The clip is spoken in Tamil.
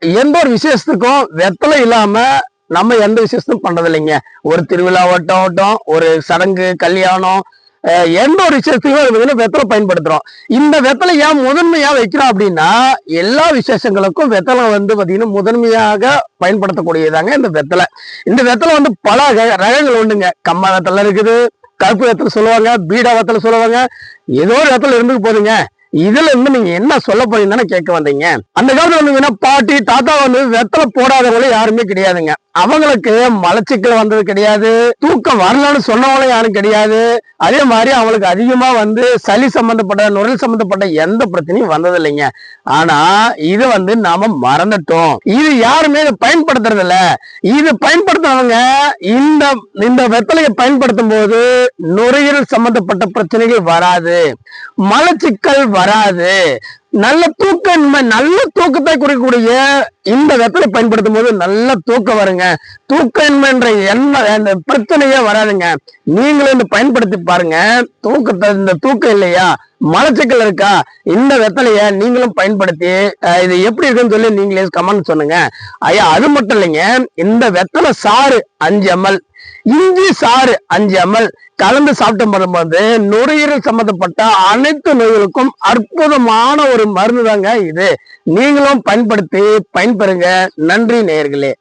எந்த ஒரு விசேஷத்துக்கும் வெத்தலை இல்லாம நம்ம எந்த விசேஷத்தும் பண்றது இல்லைங்க. ஒரு திருவிழா ஓட்டம், ஒரு சடங்கு, கல்யாணம், எந்த ஒரு விசேஷத்துக்கும் வெத்தலை பயன்படுத்துறோம். இந்த வெத்தலை ஏன் முதன்மையா வைக்கிறோம் அப்படின்னா, எல்லா விசேஷங்களுக்கும் வெத்தலை பாத்தீங்கன்னா முதன்மையாக பயன்படுத்தக்கூடியதாங்க இந்த வெத்தலை. இந்த வெத்தலை பல ரகங்கள் உண்டுங்க. கம்மா வெத்தலை இருக்குது, கருப்பு வெத்தலை சொல்லுவாங்க, பீடா வெத்தலை சொல்லுவாங்க. ஏதோ ஒரு வெத்தலை இருந்துக்கு போதுங்க. இதுல நீங்க என்ன சொல்ல போறீங்கன்னு கேட்க வந்தீங்க. அந்த காலத்துல பாட்டி தாத்தா வெத்தலை போடாதவங்களும் யாருமே கிடையாதுங்க. அவங்களுக்கு மலச்சிக்கல் வந்தது கிடையாது, தூக்கம் வரலன்னு சொன்னவங்களும் யாரும் கிடையாது. அதே மாதிரி அவங்களுக்கு அதிகமா சளி சம்பந்தப்பட்ட நுரல் சம்பந்தப்பட்ட எந்த பிரச்சனையும் வந்தது இல்லைங்க. ஆனா இது நாம மறந்துட்டோம். இது யாருமே இதை பயன்படுத்துறது இல்ல. இது பயன்படுத்துறவங்க இந்த இந்த வெத்தலையை பயன்படுத்தும் போது நுரையீரல் சம்பந்தப்பட்ட பிரச்சனைகள் வராது, மலச்சிக்கல் வராது, நல்ல தூக்கமின்மை, நல்ல தூக்கத்தை குறைக்கக்கூடிய இந்த வெத்தலை பயன்படுத்தும் போது நல்ல தூக்கம் வருங்க. தூக்கமின்மை என்ற பிரச்சனையே வராதுங்க. நீங்களும் பயன்படுத்தி பாருங்க. இந்த தூக்கம் இல்லையா, மலச்சிக்கல் இருக்கா, இந்த வெத்தலைய நீங்களும் பயன்படுத்தி இது எப்படி இருக்குன்னு சொல்லி நீங்களே கமெண்ட் சொன்னுங்க. ஐயா அது மட்டும் இல்லைங்க, இந்த வெத்தலை சாறு 5 ml, இஞ்சி சாறு 5 ml கலந்து சாப்பிட்டு வரும்போது நுரையீரல் சம்பந்தப்பட்ட அனைத்து நோய்களுக்கும் அற்புதமான ஒரு மருந்து தாங்க இது. நீங்களும் பயன்படுத்தி பயன்பெறுங்க. நன்றி நேயர்களே.